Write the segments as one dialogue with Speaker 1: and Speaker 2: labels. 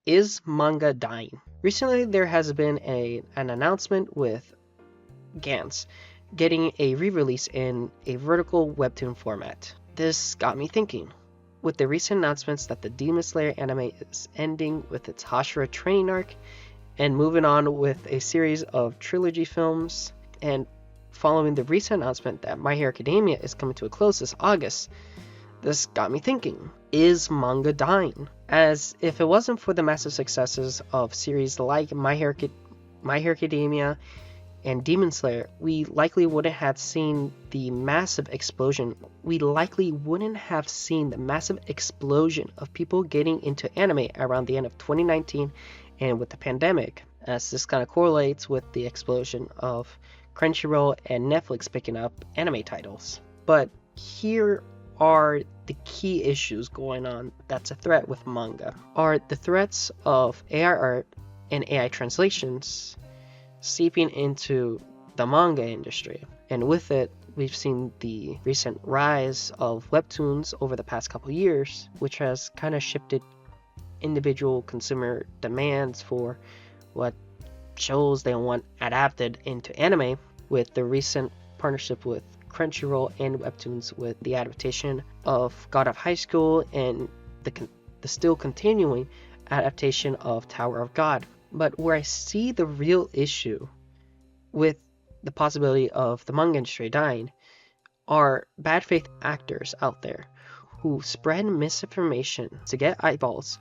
Speaker 1: Is manga dying? Recently, there has been an announcement with Gantz getting a re-release in a vertical webtoon format. This got me thinking. With the recent announcements that the Demon Slayer anime is ending with its Hashira training arc and moving on with a series of trilogy films, and following the recent announcement that My Hero Academia is coming to a close this August, this got me thinking, is manga dying? As if it wasn't for the massive successes of series like My Hero Academia and Demon Slayer, we likely wouldn't have seen the massive explosion. Of people getting into anime around the end of 2019 and with the pandemic, as this kind of correlates with the explosion of Crunchyroll and Netflix picking up anime titles. But here are the key issues going on that's a threat with manga. Are the threats of AI art and AI translations seeping into the manga industry. And with it, we've seen the recent rise of Webtoons over the past couple years, which has kind of shifted individual consumer demands for what shows they want adapted into anime, with the recent partnership with Crunchyroll and Webtoons with the adaptation of God of High School and the still continuing adaptation of Tower of God. But where I see the real issue with the possibility of the manga industry dying are bad faith actors out there who spread misinformation to get eyeballs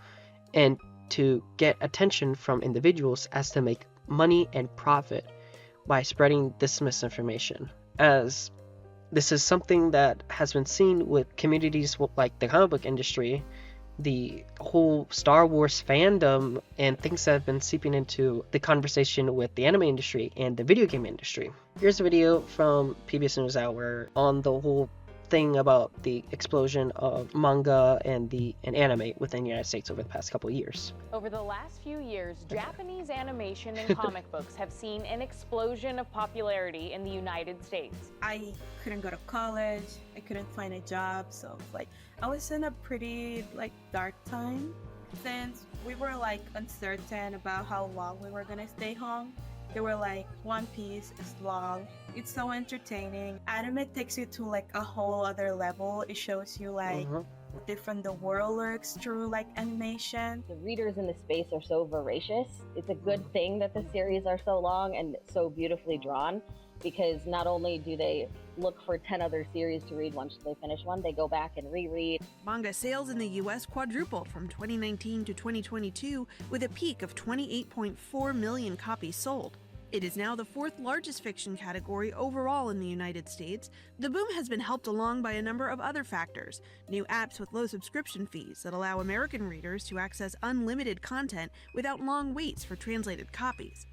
Speaker 1: and to get attention from individuals as to make money and profit by spreading this misinformation. As this is something that has been seen with communities like the comic book industry, the whole Star Wars fandom, and things that have been seeping into the conversation with the anime industry and the video game industry. Here's a video from PBS NewsHour on the whole thing about the explosion of manga and anime within the United States over the past couple of years.
Speaker 2: Over the last few years, Japanese animation and comic books have seen an explosion of popularity in the United States.
Speaker 3: I couldn't go to college, I couldn't find a job, so I was in a pretty dark time. Since we were uncertain about how long we were gonna stay home, they were like, One Piece is long, it's so entertaining. Anime takes you to a whole other level. It shows you different the world looks through animation.
Speaker 4: The readers in the space are so voracious. It's a good thing that the series are so long and so beautifully drawn, because not only do they look for 10 other series to read once they finish one, they go back and reread.
Speaker 5: Manga sales in the US quadrupled from 2019 to 2022 with a peak of 28.4 million copies sold. It is now the fourth largest fiction category overall in the United States. The boom has been helped along by a number of other factors: new apps with low subscription fees that allow American readers to access unlimited content without long waits for translated copies.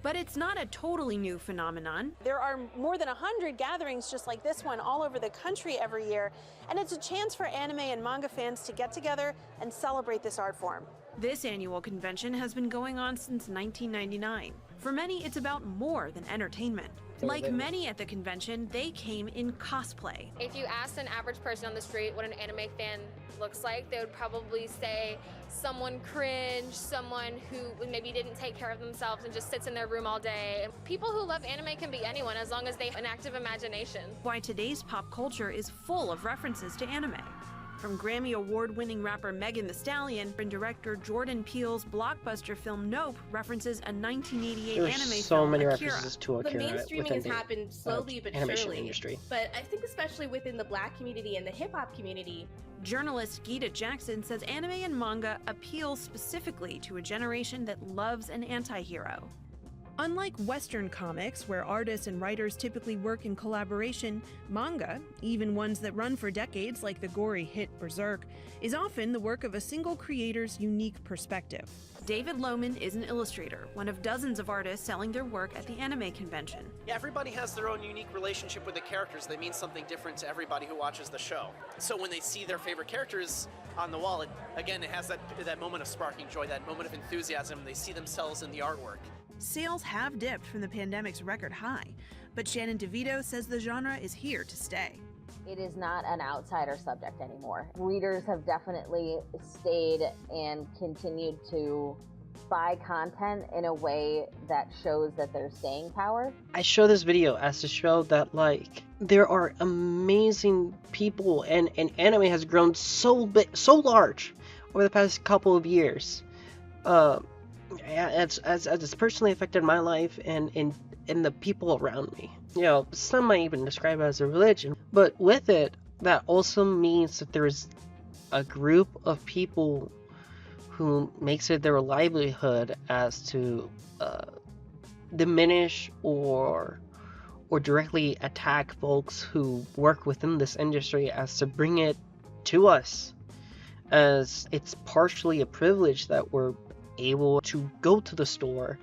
Speaker 6: But it's not a totally new phenomenon.
Speaker 7: There are more than 100 gatherings just like this one all over the country every year, and it's a chance for anime and manga fans to get together and celebrate this art form.
Speaker 6: This annual convention has been going on since 1999. For many, it's about more than entertainment. Like many at the convention, they came in cosplay.
Speaker 8: If you asked an average person on the street what an anime fan looks like, they would probably say someone cringe, someone who maybe didn't take care of themselves and just sits in their room all day. People who love anime can be anyone as long as they have an active imagination.
Speaker 6: Why today's pop culture is full of references to anime. From Grammy Award-winning rapper Megan Thee Stallion and director Jordan Peele's blockbuster film Nope references a 1988 anime
Speaker 1: There's so
Speaker 6: film,
Speaker 1: many
Speaker 6: Akira.
Speaker 1: references to Akira
Speaker 9: The mainstreaming
Speaker 1: within
Speaker 9: has
Speaker 1: the
Speaker 9: happened slowly but
Speaker 1: animation
Speaker 9: surely.
Speaker 1: industry.
Speaker 9: But I think especially within the Black community and the hip-hop community.
Speaker 6: Journalist Geeta Jackson says anime and manga appeal specifically to a generation that loves an anti-hero.
Speaker 5: Unlike Western comics, where artists and writers typically work in collaboration, manga, even ones that run for decades like the gory hit Berserk, is often the work of a single creator's unique perspective.
Speaker 6: David Lohman is an illustrator, one of dozens of artists selling their work at the anime convention.
Speaker 10: Yeah, everybody has their own unique relationship with the characters. They mean something different to everybody who watches the show. So when they see their favorite characters on the wall, it has that moment of sparking joy, that moment of enthusiasm. They see themselves in the artwork.
Speaker 5: Sales have dipped from the pandemic's record high, but Shannon DeVito says the genre is here to stay.
Speaker 4: It is not an outsider subject anymore. Readers have definitely stayed and continued to buy content in a way that shows that there's staying power.
Speaker 1: I show this video as to show that, like, there are amazing people, and anime has grown so big, so large over the past couple of years. As it's personally affected my life and the people around me. You know, some might even describe it as a religion, but with it, that also means that there's a group of people who makes it their livelihood as to diminish or directly attack folks who work within this industry, as to bring it to us, as it's partially a privilege that we're able to go to the store,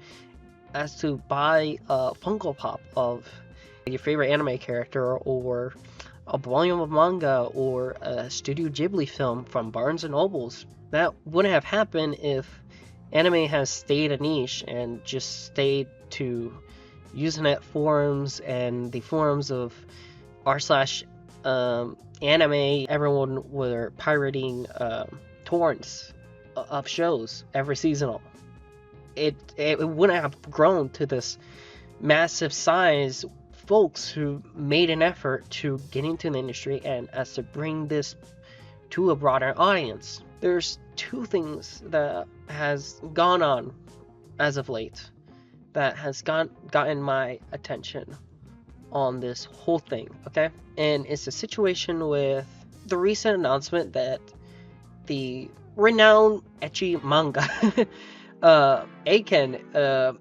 Speaker 1: as to buy a Funko Pop of your favorite anime character, or a volume of manga, or a Studio Ghibli film from Barnes & Nobles. That wouldn't have happened if anime has stayed a niche and just stayed to Usenet forums and the forums of r/anime. Everyone were pirating torrents of shows every seasonal. It wouldn't have grown to this massive size. Folks who made an effort to get into the industry and as to bring this to a broader audience. There's two things that has gone on as of late that has gotten my attention on this whole thing, okay? And it's a situation with the recent announcement that the renowned ecchi manga Aiken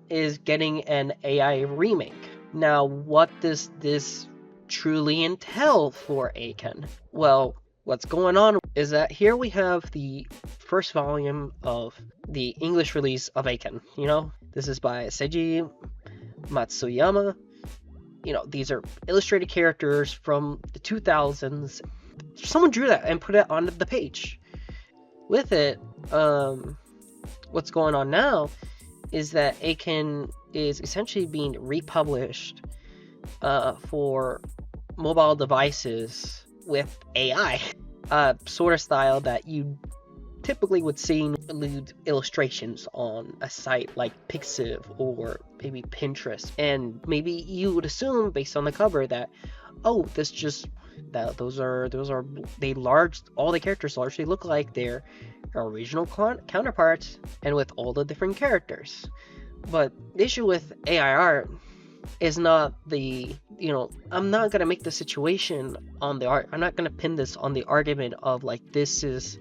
Speaker 1: is getting an AI remake. Now, what does this truly entail for Aiken? Well, what's going on is that here we have the first volume of the English release of Aiken. You know, this is by Seiji Matsuyama. You know, these are illustrated characters from the 2000s. Someone drew that and put it on the page. With it, what's going on now is that Aiken is essentially being republished for mobile devices with AI, sort of style that you typically would see illustrations on a site like Pixiv or maybe Pinterest, and maybe you would assume based on the cover that, oh, this just that those are all the characters largely look like their original counterparts and with all the different characters. But the issue with AI art is not the, you know, I'm not going to make the situation on the art. I'm not going to pin this on the argument of like this is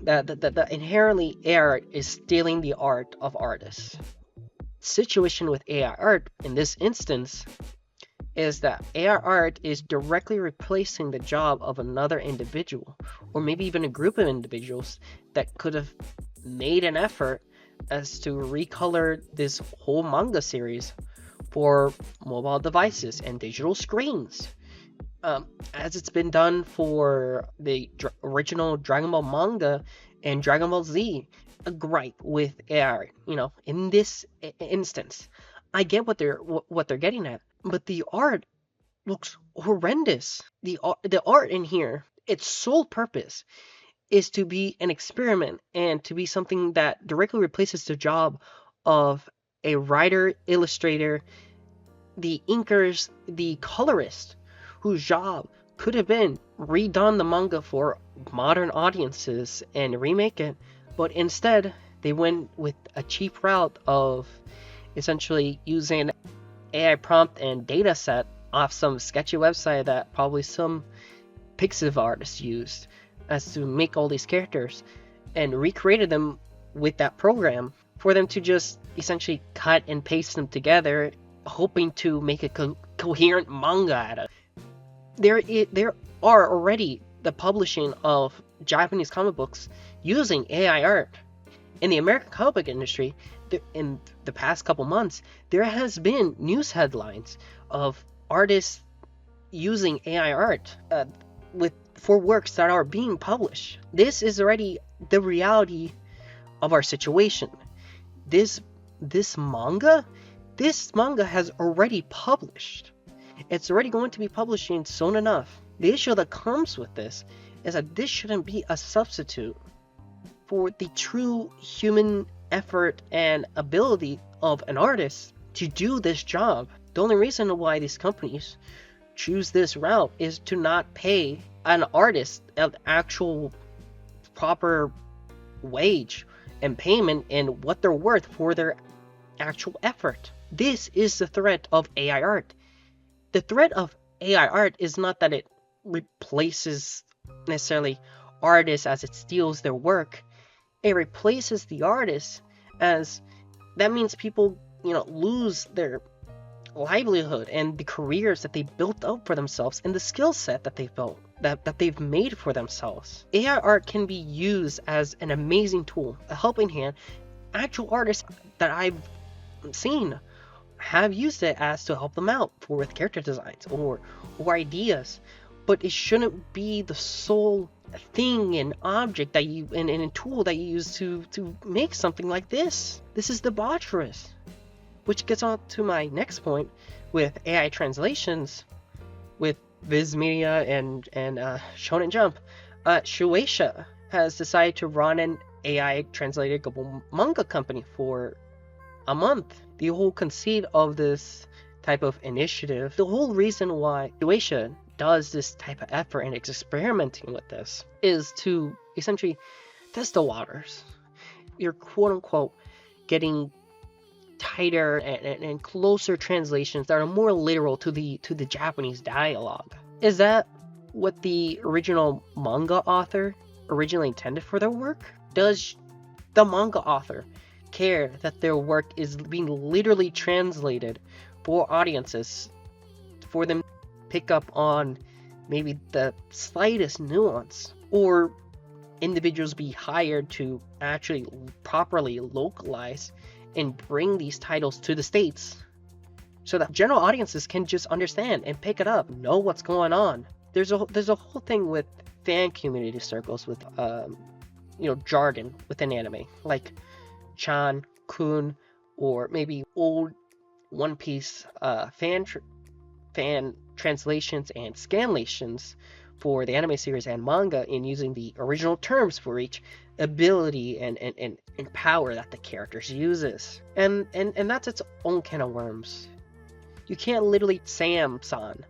Speaker 1: that inherently AI art is stealing the art of artists. Situation with AI art in this instance is that AI art is directly replacing the job of another individual, or maybe even a group of individuals that could have made an effort as to recolor this whole manga series for mobile devices and digital screens, as it's been done for the original Dragon Ball manga and Dragon Ball Z. A gripe with AI, you know, in this instance, I get what they're getting at, but the art looks horrendous. The art in here, its sole purpose is to be an experiment and to be something that directly replaces the job of a writer, illustrator, the inkers, the colorist, whose job could have been redone the manga for modern audiences and remake it, but instead they went with a cheap route of essentially using AI prompt and data set off some sketchy website that probably some Pixiv artists used as to make all these characters, and recreated them with that program for them to just essentially cut and paste them together, hoping to make a coherent manga out of it. There are already the publishing of Japanese comic books using AI art. In the American comic book industry, in the past couple months, there has been news headlines of artists using AI art for works that are being published. This is already the reality of our situation. This manga has already published. It's already going to be publishing soon enough. The issue that comes with this is that this shouldn't be a substitute for the true human effort and ability of an artist to do this job. The only reason why these companies choose this route is to not pay an artist an actual proper wage and payment and what they're worth for their actual effort. This is the threat of AI art. The threat of AI art is not that it replaces necessarily artists as it steals their work. It replaces the artist, as that means people, lose their livelihood and the careers that they built up for themselves and the skill set that they've built, that they've made for themselves. AI art can be used as an amazing tool, a helping hand. Actual artists that I've seen have used it as to help them out with character designs or ideas, but it shouldn't be the sole thing and object that you and a tool that you use to make something like this. This is debaucherous. Which gets on to my next point with AI translations with Viz Media and Shonen Jump. Shueisha has decided to run an AI translated global manga company for a month. The whole conceit of this type of initiative, the whole reason why Shueisha does this type of effort and is experimenting with this, is to essentially test the waters. You're quote unquote getting tighter and closer translations that are more literal to the Japanese dialogue. Is that what the original manga author originally intended for their work? Does the manga author care that their work is being literally translated for audiences, for them to pick up on maybe the slightest nuance, or individuals be hired to actually properly localize and bring these titles to the States so that general audiences can just understand and pick it up, know what's going on? There's a whole thing with fan community circles with jargon within anime, like Chan, Kun, or maybe old One Piece fan translations and scanlations for the anime series and manga, in using the original terms for each ability and power that the characters uses. And that's its own can of worms. You can't literally Sam-san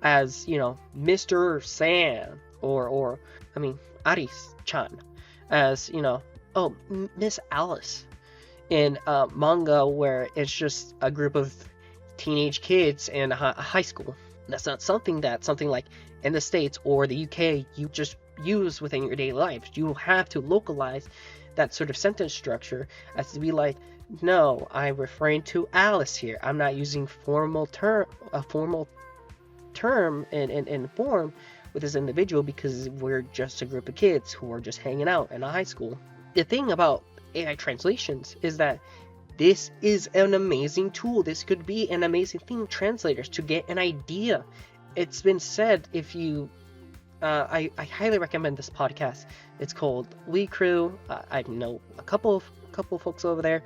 Speaker 1: as, Mr. Sam, or Aris-chan as, Miss Alice in manga, where it's just a group of teenage kids in a high school. That's not something like in the States or the UK you just use within your daily life. You have to localize that sort of sentence structure as to be like, no, I'm referring to Alice here. I'm not using a formal term and form with this individual because we're just a group of kids who are just hanging out in a high school. The thing about AI translations is that this is an amazing tool. This could be an amazing thing, translators, to get an idea. It's been said, if you I highly recommend this podcast. It's called We Crew. I know a couple folks over there,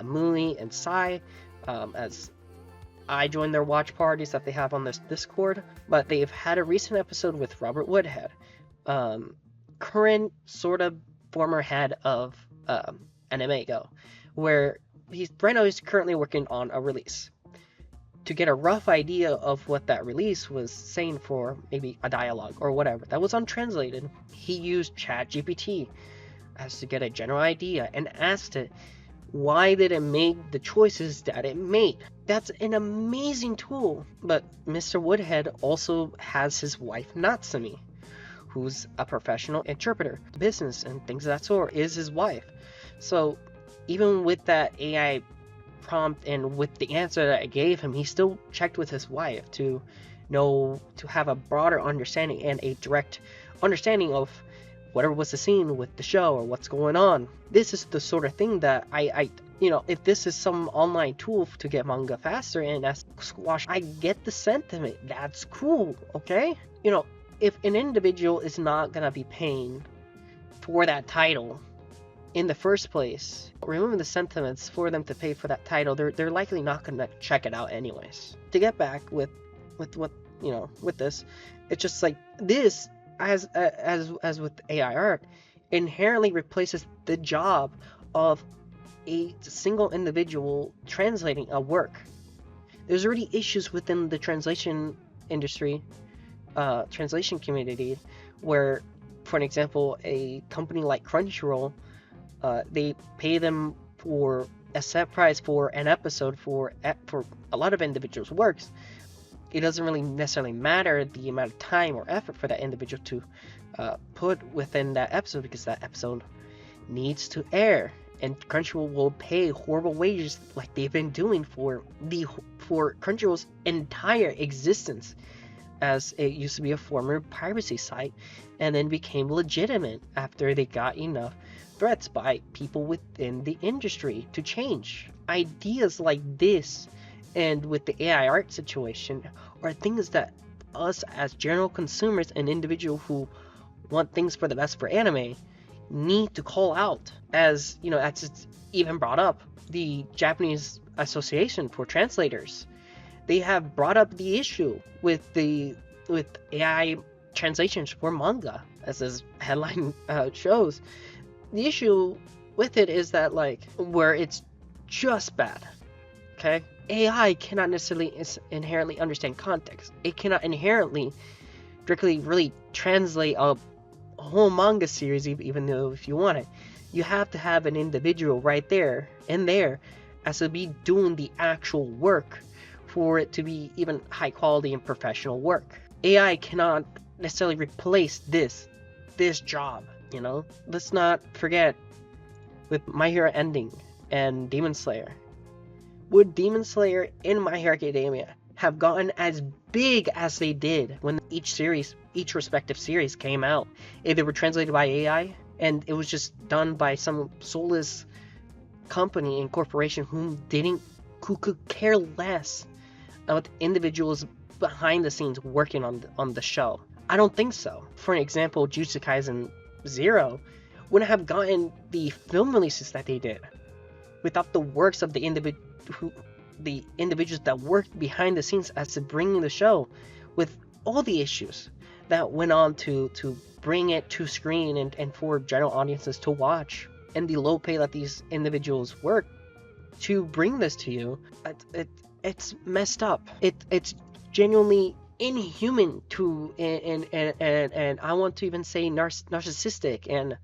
Speaker 1: Mooney and Sai, as I join their watch parties that they have on this Discord. But they've had a recent episode with Robert Woodhead, current sort of former head of Animego, where he's currently working on a release. To get a rough idea of what that release was saying for maybe a dialogue or whatever that was untranslated, he used ChatGPT as to get a general idea and asked it, why did it make the choices that it made? That's an amazing tool. But Mr. Woodhead also has his wife Natsumi, who's a professional interpreter. Business and things of that sort is his wife. So even with that AI prompt and with the answer that I gave him, he still checked with his wife to have a broader understanding and a direct understanding of whatever was the scene with the show or what's going on. This is the sort of thing that I if this is some online tool to get manga faster and as squash, I get the sentiment. That's cool, okay? If an individual is not gonna be paying for that title in the first place, removing the sentiments for them to pay for that title, they're likely not going to check it out anyways. To get back with what with this, it's just like this, as with AI art, inherently replaces the job of a single individual translating a work. There's already issues within the translation industry, translation community, where, for an example, a company like Crunchyroll, they pay them for a set price for an episode for a lot of individuals' works. It doesn't really necessarily matter the amount of time or effort for that individual to put within that episode, because that episode needs to air, and Crunchyroll will pay horrible wages like they've been doing for Crunchyroll's entire existence, as it used to be a former piracy site and then became legitimate after they got enough threats by people within the industry to change. Ideas like this, and with the AI art situation, are things that us as general consumers and individuals who want things for the best for anime need to call out. As it's even brought up, the Japanese Association for Translators, they have brought up the issue with AI translations for manga, as this headline shows. The issue with it is that, like, where it's just bad, okay? AI cannot necessarily inherently understand context. It cannot inherently directly really translate a whole manga series, even though if you want it. You have to have an individual right there as to be doing the actual work for it to be even high quality and professional work. AI cannot necessarily replace this job, Let's not forget, with My Hero ending and Demon Slayer, would Demon Slayer and My Hero Academia have gotten as big as they did when each respective series came out if they were translated by AI and it was just done by some soulless company and corporation who could care less about individuals behind the scenes working on the show? I don't think so. For an example, Jujutsu Kaisen 0 wouldn't have gotten the film releases that they did without the works of the individuals that worked behind the scenes as to bringing the show, with all the issues that went on to bring it to screen and for general audiences to watch, and the low pay that these individuals work to bring this to you. It's messed up. It's genuinely inhuman to and I want to even say narcissistic, and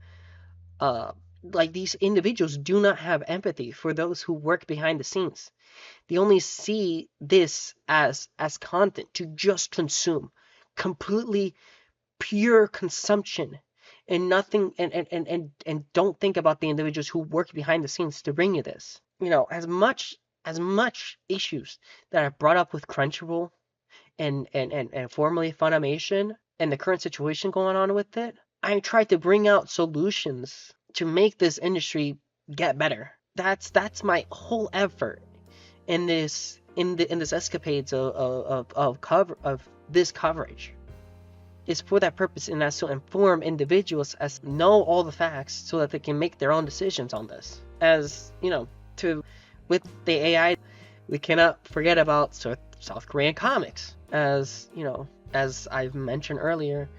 Speaker 1: like, these individuals do not have empathy for those who work behind the scenes. They only see this as content to just consume, completely pure consumption, and nothing, and don't think about the individuals who work behind the scenes to bring you this. As much issues that I've brought up with Crunchyroll and formerly Funimation and the current situation going on with it, I tried to bring out solutions to make this industry get better. That's my whole effort in this escapades of this coverage. Is for that purpose, and that's to inform individuals as know all the facts so that they can make their own decisions on this. As with the AI, we cannot forget about South Korean comics. As I've mentioned earlier,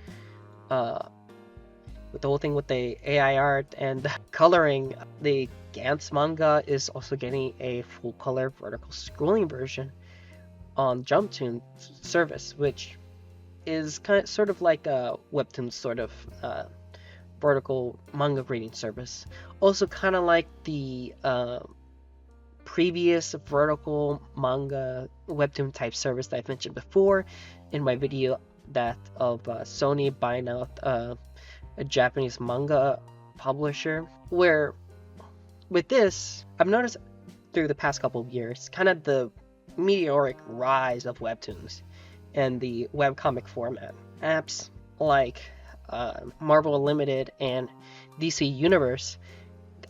Speaker 1: with the whole thing with the AI art and coloring, the Gantz manga is also getting a full color vertical scrolling version on Jumptoon service, which is sort of like a Webtoons sort of vertical manga reading service. Also kind of like the previous vertical manga Webtoon type service that I've mentioned before in my video, that of Sony buying out a Japanese manga publisher, where with this, I've noticed through the past couple of years kind of the meteoric rise of Webtoons and the webcomic format. Apps like Marvel Unlimited and DC Universe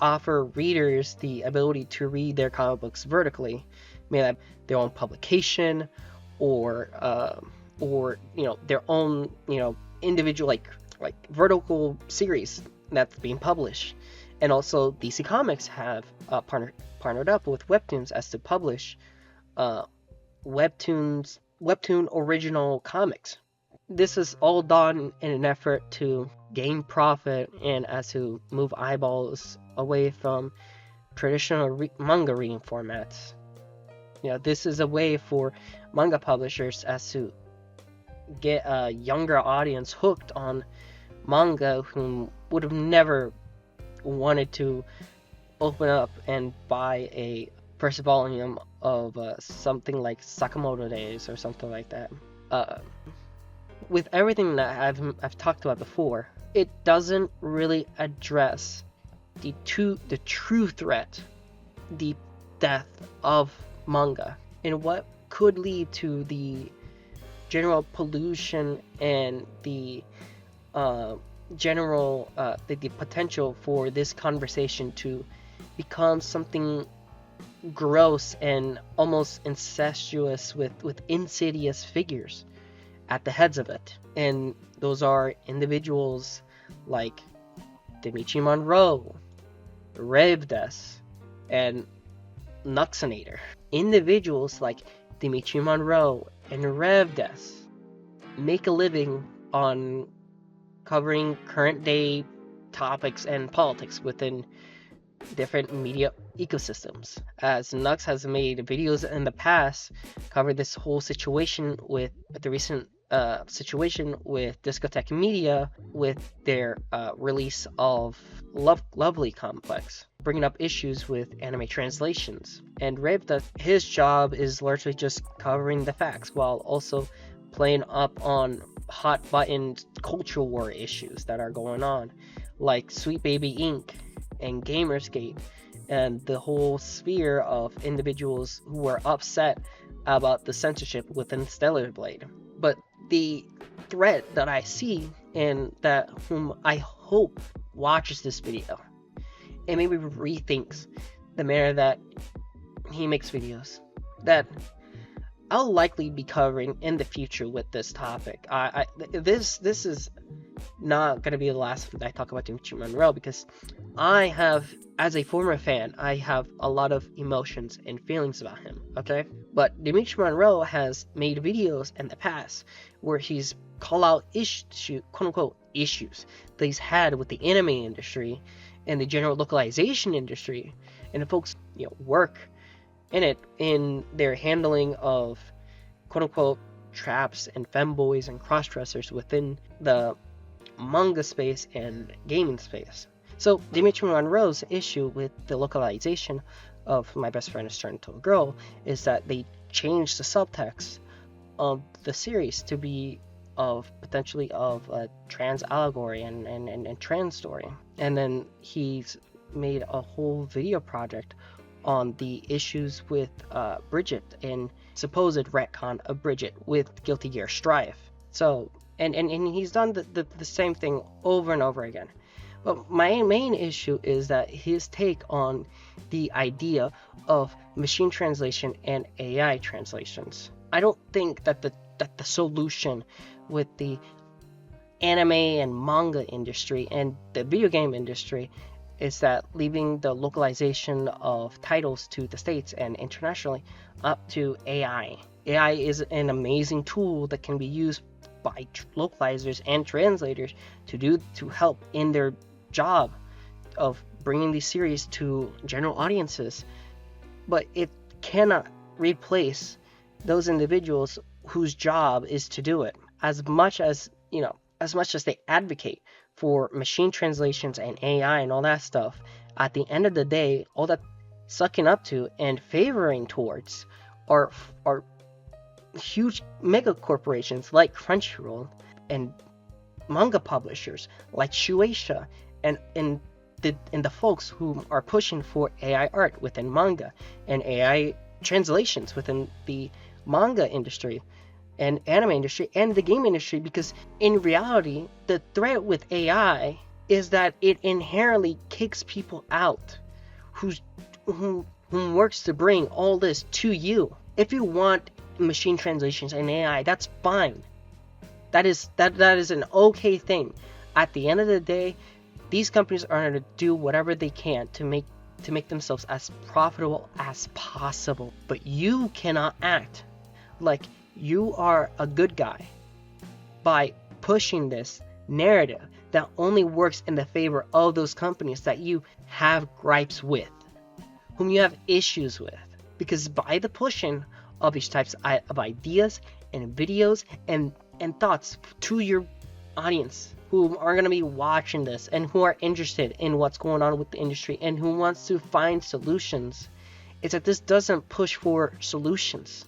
Speaker 1: offer readers the ability to read their comic books vertically, may that their own publication or their own individual like vertical series that's being published. And also DC Comics have partnered up with Webtoons as to publish Webtoons Webtoon original comics. This is all done in an effort to gain profit and as to move eyeballs away from traditional manga reading formats. This is a way for manga publishers as to get a younger audience hooked on manga who would have never wanted to open up and buy a first volume of something like Sakamoto Days or something like that. With everything that I've talked about before, it doesn't really address the true threat, the death of manga, and what could lead to the general pollution and the the potential for this conversation to become something gross and almost incestuous with insidious figures at the heads of it. And those are individuals like Dimitri Monroe, Revdes, and Nuxinator. Individuals like Dimitri Monroe and Revdes make a living on covering current day topics and politics within different media ecosystems. As Nux has made videos in the past cover this whole situation with the recent situation with Discotheque Media with their release of Lovely Complex, bringing up issues with anime translations. And Revda, his job is largely just covering the facts while also playing up on hot button culture war issues that are going on, like Sweet Baby Inc. and Gamersgate, and the whole sphere of individuals who are upset about the censorship within Stellar Blade. But the threat that I see, and that whom I hope watches this video and maybe rethinks the manner that he makes videos, that I'll likely be covering in the future with this topic. This is not going to be the last time I talk about Dimitri Monroe, because I have, as a former fan, I have a lot of emotions and feelings about him, okay? But Dimitri Monroe has made videos in the past where he's called out quote-unquote issues that he's had with the anime industry and the general localization industry, and the folks work in it in their handling of quote-unquote traps and femboys and crossdressers within the manga space and gaming space. So Dimitri Monroe's issue with the localization of My Best Friend Is Turned Into a Girl is that they changed the subtext of the series to be potentially of a trans allegory and trans story. And then he's made a whole video project on the issues with Bridget and supposed retcon of Bridget with Guilty Gear Strive. So and he's done the same thing over and over again. But my main issue is that his take on the idea of machine translation and AI translations. I don't think that the solution with the anime and manga industry and the video game industry is that leaving the localization of titles to the States and internationally up to AI. AI is an amazing tool that can be used by localizers and translators to help in their job of bringing these series to general audiences, but it cannot replace those individuals whose job is to do it. As much as they advocate for machine translations and AI and all that stuff, at the end of the day, all that sucking up to and favoring towards are huge mega corporations like Crunchyroll and manga publishers like Shueisha and the folks who are pushing for AI art within manga and AI translations within the manga industry and anime industry and the game industry, because in reality the threat with AI is that it inherently kicks people out who works to bring all this to you. If you want machine translations and AI, that's fine. That is an okay thing. At the end of the day, these companies are going to do whatever they can to make themselves as profitable as possible. But you cannot act like you are a good guy by pushing this narrative that only works in the favor of those companies that you have gripes with, whom you have issues with. Because by the pushing of these types of ideas and videos and thoughts to your audience who are going to be watching this and who are interested in what's going on with the industry and who wants to find solutions, it's that this doesn't push for solutions.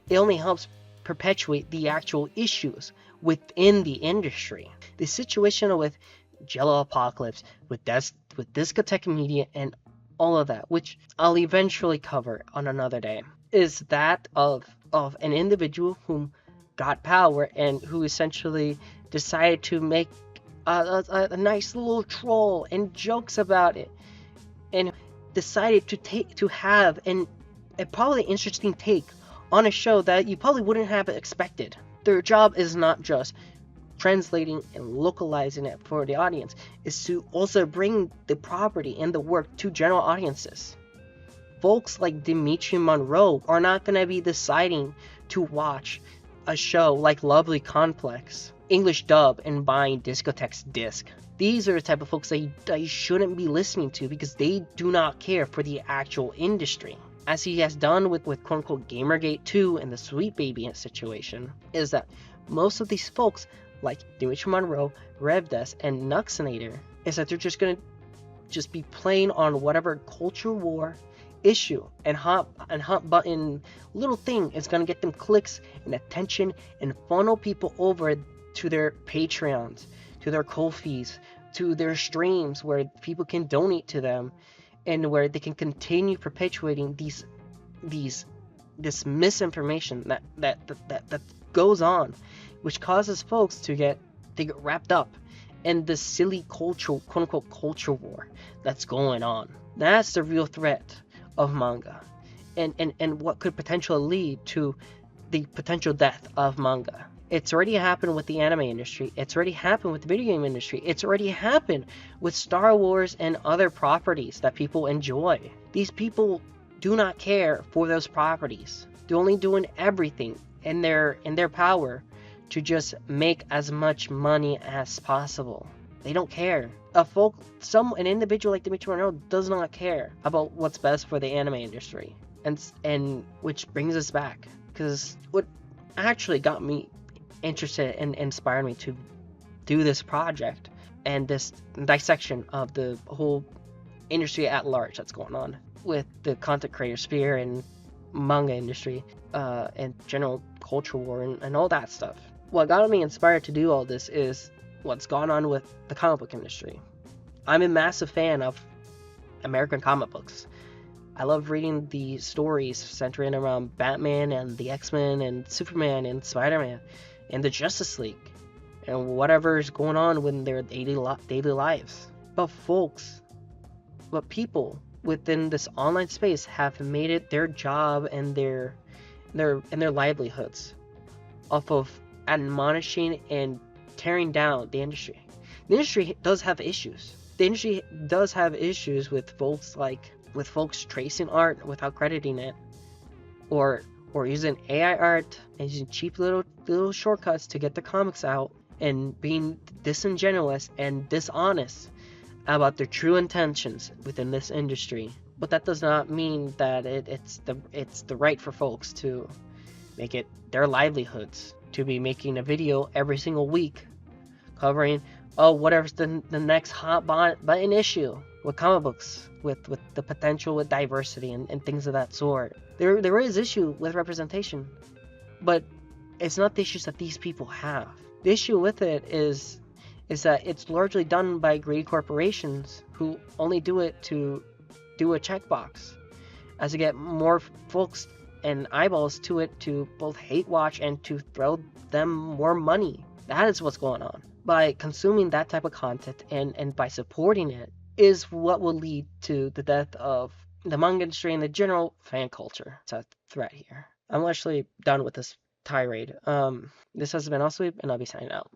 Speaker 1: It only helps perpetuate the actual issues within the industry. The situation with Jello Apocalypse, with Discotheque Media, and all of that, which I'll eventually cover on another day, is that of an individual whom got power and who essentially decided to make a nice little troll and jokes about it, and decided to have a probably interesting take on a show that you probably wouldn't have expected. Their job is not just translating and localizing it for the audience, is to also bring the property and the work to general audiences. Folks like Dimitri Monroe are not going to be deciding to watch a show like Lovely Complex English dub and buying Discotheque's disc. These are the type of folks that you shouldn't be listening to, because they do not care for the actual industry. As he has done with quote-unquote Gamergate 2 and the Sweet Baby situation, is that most of these folks, like Dimitri Monroe, Revdes, and Nuxinator, is that they're just going to just be playing on whatever culture war issue and hot button little thing is going to get them clicks and attention and funnel people over to their Patreons, to their Ko-fis, to their streams where people can donate to them, and where they can continue perpetuating this misinformation that goes on, which causes folks to get wrapped up in this silly cultural, quote-unquote, culture war that's going on. That's the real threat of manga, and what could potentially lead to the potential death of manga. It's already happened with the anime industry. It's already happened with the video game industry. It's already happened with Star Wars and other properties that people enjoy. These people do not care for those properties. They're only doing everything in their power to just make as much money as possible. They don't care. An individual like Dimitri Monroe does not care about what's best for the anime industry. And which brings us back, because what actually got me interested and inspired me to do this project and this dissection of the whole industry at large that's going on with the content creator sphere and manga industry and general culture war and all that stuff. What got me inspired to do all this is what's gone on with the comic book industry. I'm a massive fan of American comic books. I love reading the stories centering around Batman and the X-Men and Superman and Spider-Man and the Justice League and whatever is going on in their daily lives. But people within this online space have made it their job and their livelihoods off of admonishing and tearing down the industry. The industry does have issues. The industry does have issues with folks tracing art without crediting it, or using AI art and using cheap little shortcuts to get their comics out, and being disingenuous and dishonest about their true intentions within this industry. But that does not mean that it's the right for folks to make it their livelihoods to be making a video every single week covering whatever's the next hot button issue with comic books, with the potential with diversity and things of that sort. There is issue with representation, but it's not the issues that these people have. The issue with it is that it's largely done by greedy corporations who only do it to do a checkbox, as to get more folks and eyeballs to it to both hate watch and to throw them more money. That is what's going on. By consuming that type of content and by supporting it is what will lead to the death of the manga industry and the general fan culture. It's a threat here. I'm actually done with this tirade. This has been Osoweeb, and I'll be signing out.